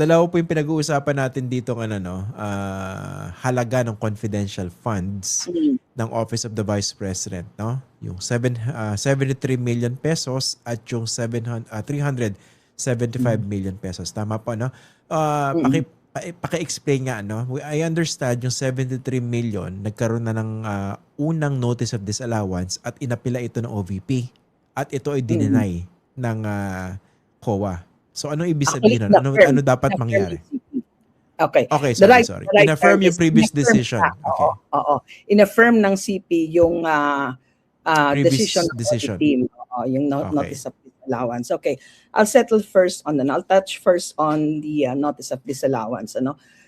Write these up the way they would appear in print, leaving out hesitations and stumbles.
dalawa po yung pinag-uusapan natin dito ng halaga ng confidential funds Mm. ng Office of the Vice President, no? Yung 73 million pesos at yung 375 million pesos. Tama po, no? Mm. Paki-explain nga, no? I understand yung 73 million nagkaroon na ng unang notice of disallowance at inapila ito ng OVP. At ito ay Mm. dininay ng COA. So ano ibig Actually, sabihin nun? in-affirm. Ano dapat In-affirm mangyari? ng CP. Okay. Okay, The sorry, right, sorry. the right term In-affirm yung is previous in-affirm siya. decision. Oo, Okay. oo. In-affirm ng CP yung decision Previous ng audit decision. team. Oo, yung Okay. notice of disallowance. Okay. I'll settle first on I'll touch first on the notice of disallowance.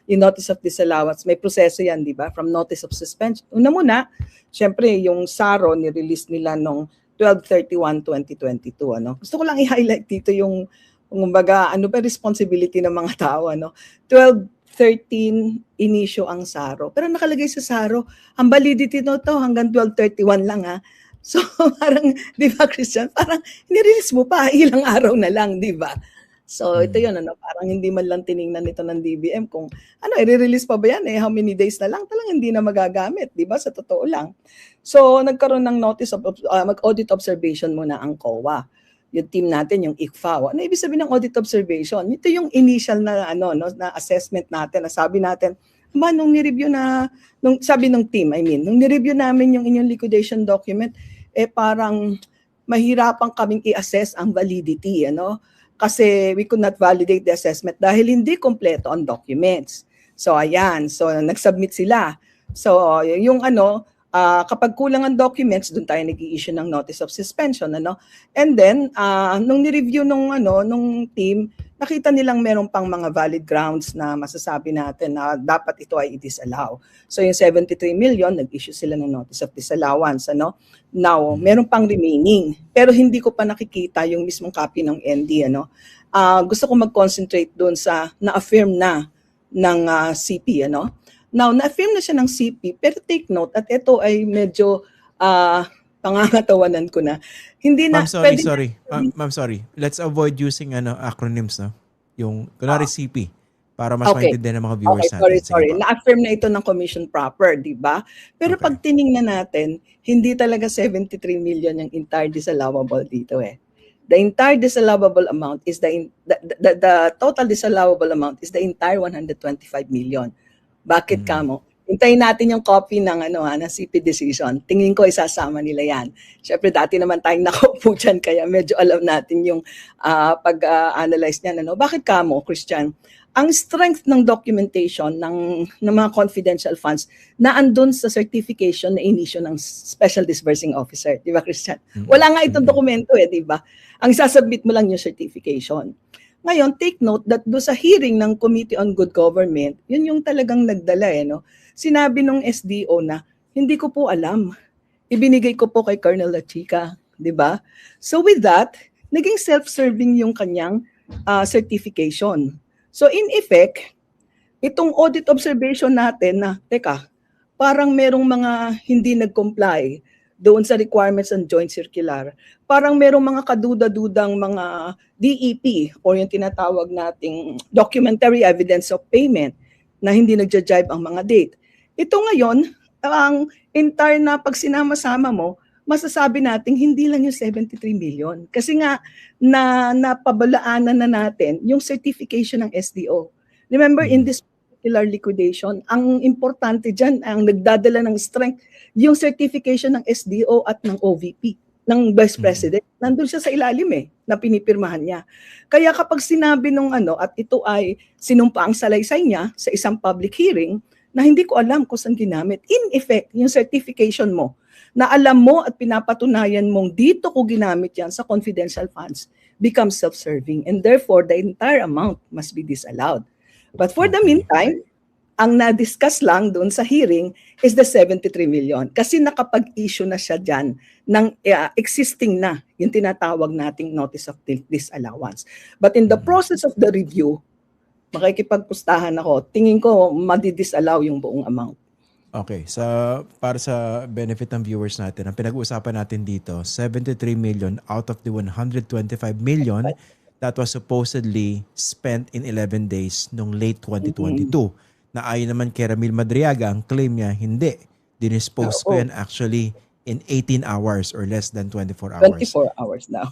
Yung notice of disallowance, may proseso yan, di ba? From notice of suspension. Una muna, syempre, yung SARO, ni-release nila nung 12/31/2022. Gusto ko lang i-highlight dito yung kumbaga, ano ba responsibility ng mga tao, 12/13 inisyo ang SARO. Pero nakalagay sa SARO, ang validity to hanggang 12/31 lang ha. So parang, di ba Christian, parang nirelease mo pa, ilang araw na lang, di ba? So ito yun, parang hindi man lang tiningnan ito ng DBM kung i-release pa ba yan how many days na lang, talagang hindi na magagamit, di ba? Sa totoo lang. So nagkaroon ng notice of mag-audit observation muna ang COA. Yung team natin, yung ICFA. Ano ibig sabihin ng audit observation? Ito yung initial na na assessment natin. Na sabi natin, nung ni-review sabi ng team, nung ni-review namin yung inyong liquidation document, parang mahirapan kaming i-assess ang validity, Kasi we could not validate the assessment dahil hindi kompleto ang documents. So ayan, so nag-submit sila. So yung kapag kulang ang documents, doon tayo nag-i-issue ng notice of suspension, And then nung ni-review nung team, nakita nilang meron pang mga valid grounds na masasabi natin na dapat ito ay i-disallow. So yung 73 million, nag-issue sila ng notice of disallowance, Now, meron pang remaining, pero hindi ko pa nakikita yung mismong copy ng ND, Gusto ko mag-concentrate doon sa na-affirm na ng CP, Now, na-affirm na siya ng CP, pero take note, at ito ay medyo pangangatawanan ko na. Hindi na, Ma'am, sorry. Ma'am, sorry. Let's avoid using acronyms, no? Yung, kunwari CP, para mas Okay. maintindihan ng mga viewers Okay, natin. Sige sorry. po. Na-affirm na ito ng commission proper, di ba? Pero Okay. pag tiningnan natin, hindi talaga 73 million yung entire disallowable dito The entire disallowable amount is the total disallowable amount is the entire 125 million. Bakit kamo? Hintayin natin yung copy ng ng CP decision. Tingin ko isasama nila yan. Syempre dati naman tayong nakaupo dyan, kaya medyo alam natin yung pag-analyze niyan. Bakit kamo, Christian? Ang strength ng documentation ng mga confidential funds na andun sa certification na inisyo ng Special Disbursing Officer. Di ba, Christian? Wala nga itong dokumento di ba? Ang sasubmit mo lang yung certification. Ngayon, take note that do sa hearing ng Committee on Good Government, yun yung talagang nagdala Sinabi nung SDO na, hindi ko po alam. Ibinigay ko po kay Colonel Lachica, di ba? So with that, naging self-serving yung kanyang certification. So in effect, itong audit observation natin na, teka, parang merong mga hindi nag-comply doon sa requirements ng joint circular. Parang merong mga kaduda-dudang mga DEP o yung tinatawag nating documentary evidence of payment na hindi nagja-jibe ang mga date. Ito ngayon, ang entire na pag sinama-sama mo, masasabi natin hindi lang yung 73 million. Kasi nga, napabalaanan na natin yung certification ng SDO. Remember, in this particular liquidation, ang importante dyan, ang nagdadala ng strength, yung certification ng SDO at ng OVP, ng Vice President. Nandun siya sa ilalim na pinipirmahan niya. Kaya kapag sinabi nung at ito ay sinumpa ang salaysay niya sa isang public hearing, na hindi ko alam kung saan ginamit. In effect, yung certification mo, na alam mo at pinapatunayan mong dito ko ginamit yan sa confidential funds, becomes self-serving. And therefore, the entire amount must be disallowed. But for the meantime, ang na-discuss lang doon sa hearing is the 73 million. Kasi nakapag-issue na siya dyan ng existing na yung tinatawag nating notice of disallowance. But in the process of the review, makikipagpustahan ako, tingin ko madi-disallow yung buong amount. Okay, para sa benefit ng viewers natin, ang pinag-uusapan natin dito, 73 million out of the 125 million that was supposedly spent in 11 days nung late Mm. 2022. Na ayon naman kay Ramil Madriaga, ang claim niya, hindi. Dinispose ko Oo, yan actually in 18 hours or less than 24 hours. 24 hours now.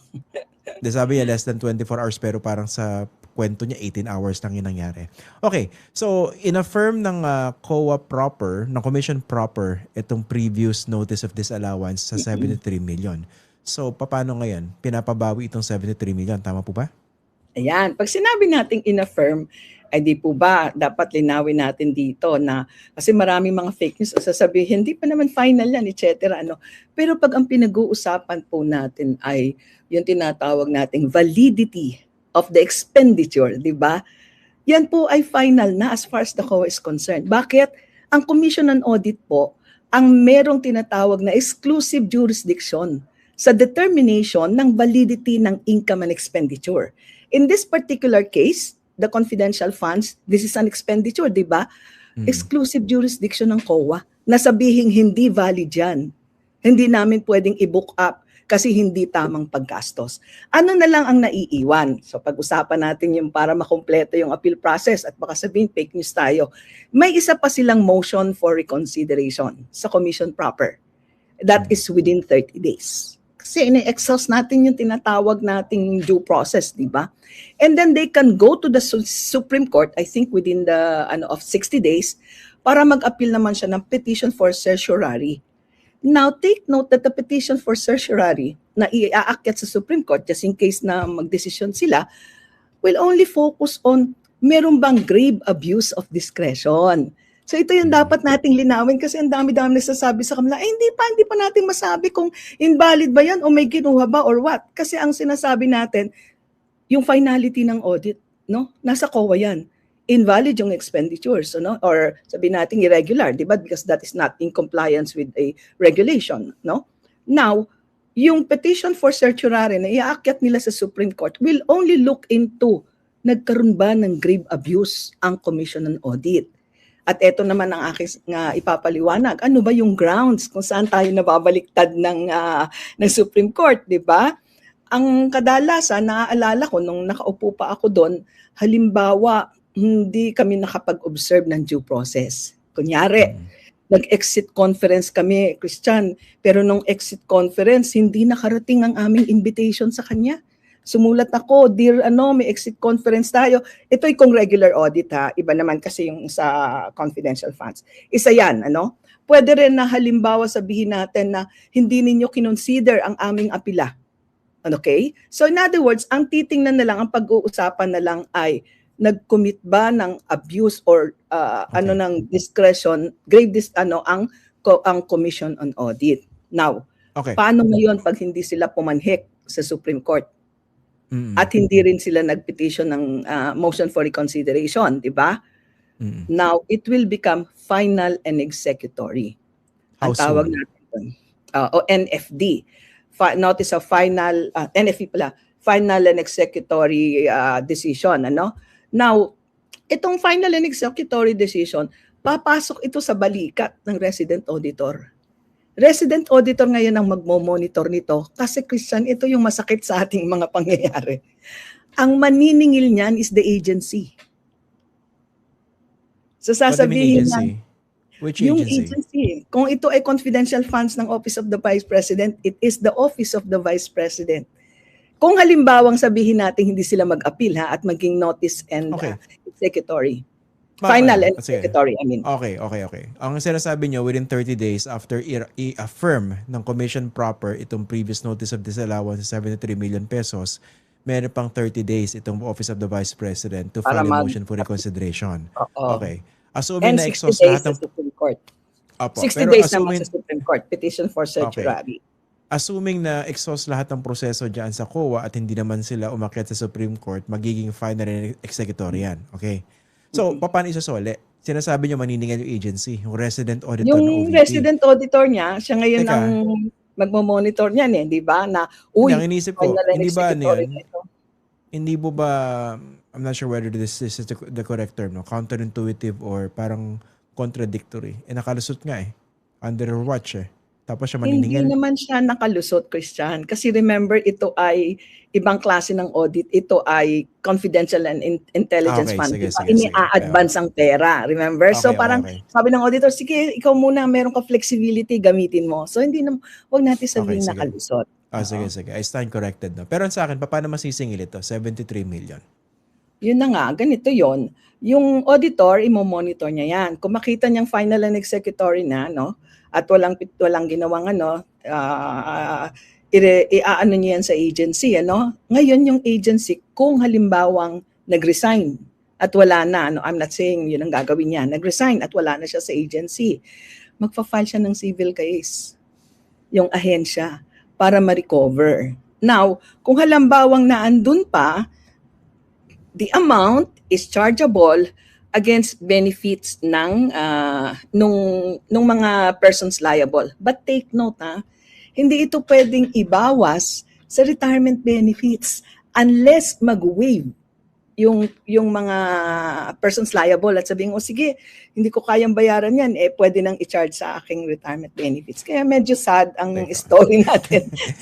De sabi niya less than 24 hours pero parang sa kwento niya 18 hours lang yung nangyari. Okay, so in-affirm ng COA proper, ng Commission proper, itong previous notice of disallowance sa 73 million. So paano ngayon? Pinapabawi itong 73 million, tama po ba? Ayan, pag sinabi nating in-affirm, ay di po ba dapat linawin natin dito na kasi maraming mga fake news o sasabihin, hindi pa naman final yan, etc. Ano. Pero pag ang pinag-uusapan po natin ay yung tinatawag nating validity of the expenditure, di ba? Yan po ay final na as far as the COA is concerned. Bakit? Ang Commission on Audit po, ang merong tinatawag na exclusive jurisdiction sa determination ng validity ng income and expenditure. In this particular case, the confidential funds, this is an expenditure, di ba? Exclusive jurisdiction ng COA na sabihing hindi valid yan. Hindi namin pwedeng i-book up kasi hindi tamang paggastos. Ano na lang ang naiiwan? So pag-usapan natin yung para makumpleto yung appeal process at baka sabihin fake news tayo. May isa pa silang motion for reconsideration sa commission proper. That is within 30 days. Kasi ine-exhaust natin yung tinatawag nating due process, di ba? And then they can go to the Supreme Court, I think within the of 60 days, para mag-appeal naman siya ng petition for certiorari. Now, take note that the petition for certiorari na iaakyat sa Supreme Court, just in case na magdesisyon sila, will only focus on meron bang grave abuse of discretion. So ito yung dapat nating linawin kasi ang dami-dami nagsasabi sa kanila, hindi pa natin masabi kung invalid ba yan o may kinuha ba or what. Kasi ang sinasabi natin, yung finality ng audit, no? Nasa COA yan. Invalid yung expenditures, no? Or sabi natin irregular, di ba? Because that is not in compliance with a regulation, no? Now, yung petition for certiorari na iaakyat nila sa Supreme Court will only look into nagkaroon ba ng grave abuse ang Commission on Audit. At ito naman ang aking ipapaliwanag. Ano ba yung grounds kung saan tayo nababaliktad ng Supreme Court, di ba? Ang kadalasan, naaalala ko nung nakaupo pa ako doon, halimbawa, hindi kami nakapag-observe ng due process. Kunyari, nag-exit conference kami, Christian, pero nung exit conference, hindi nakarating ang aming invitation sa kanya. Sumulat ako, dear, may exit conference tayo. Ito'y kung regular audit ha, iba naman kasi yung sa confidential funds. Isa yan, Pwede rin na halimbawa sabihin natin na hindi ninyo kinonsider ang aming apila. Okay? So in other words, ang titingnan na lang, ang pag-uusapan na lang ay nag-commit ba ng abuse or ng discretion, ang Commission on Audit. Now, paano ngayon pag hindi sila pumanhik sa Supreme Court? At hindi rin sila nag-petition ng motion for reconsideration, di ba? Now, it will become final and executory. Ang tawag natin doon. O NFD. Notice of final, NFD pala, final and executory decision. Now, itong final and executory decision, papasok ito sa balikat ng resident auditor. Resident auditor ngayon ang magmo-monitor nito kasi Christian, ito yung masakit sa ating mga pangyayari. Ang maniningil niyan is the agency. So sasabihin niya, which agency? Yung agency. Kung ito ay confidential funds ng Office of the Vice President, it is the Office of the Vice President. Kung halimbawang sabihin natin hindi sila mag-appeal at maging notice and executory. Final and executory, I mean. Okay. Ang sinasabi nyo, within 30 days after i-affirm ng Commission proper itong previous notice of disallowance sa 73 million pesos, meron pang 30 days itong Office of the Vice President to file a motion for reconsideration. Okay. Assuming na exhaust lahat ng Supreme Court. 60 pero days naman sa Supreme Court, petition for certiorari. Assuming na exhaust lahat ng proseso dyan sa COA at hindi naman sila umakyat sa Supreme Court, magiging final and executory yan. Okay. So, paano isasole? Sinasabi niyo maniningil yung agency, yung resident auditor ng OVP. Yung resident auditor niya, siya ngayon ang magmo-monitor niyan di ba? Na, inisip ko, hindi ba hindi mo ba, I'm not sure whether this is the correct term, counterintuitive or parang contradictory. Nakalusot nga under watch Tapos siya Hindi maniningil. naman siya nakalusot, Christian. Kasi remember, ito ay ibang klase ng audit. Ito ay confidential and intelligence Okay, fund. sige, Diba? sige, sige. Ini-advance ang pera. Remember? So Okay, okay, parang okay. sabi ng auditor, sige, ikaw muna, meron ka flexibility, gamitin mo. So hindi na, wag natin Okay, sabihin sige. nakalusot. Sige, Oo. sige. I stand corrected. No? Pero sa akin, paano masisingil ito? 73 million. Yun na nga, ganito yon. Yung auditor, imo-monitor niya yan. Kung makita niyang final and executory na, no, at walang ginawang ano, iaano niya yan sa agency, ano. Ngayon yung agency, kung halimbawang nag-resign at wala na, ano, I'm not saying yun ang gagawin niya, nag-resign at wala na siya sa agency, magfa-file siya ng civil case, yung ahensya, para ma-recover. Now, kung halimbawang naandun pa, the amount is chargeable against benefits ng nung mga persons liable. But take note, hindi ito pwedeng ibawas sa retirement benefits unless mag-waive yung mga persons liable at sabihin, sige, hindi ko kayang bayaran yan, pwede nang i-charge sa aking retirement benefits. Kaya medyo sad ang Teka. story natin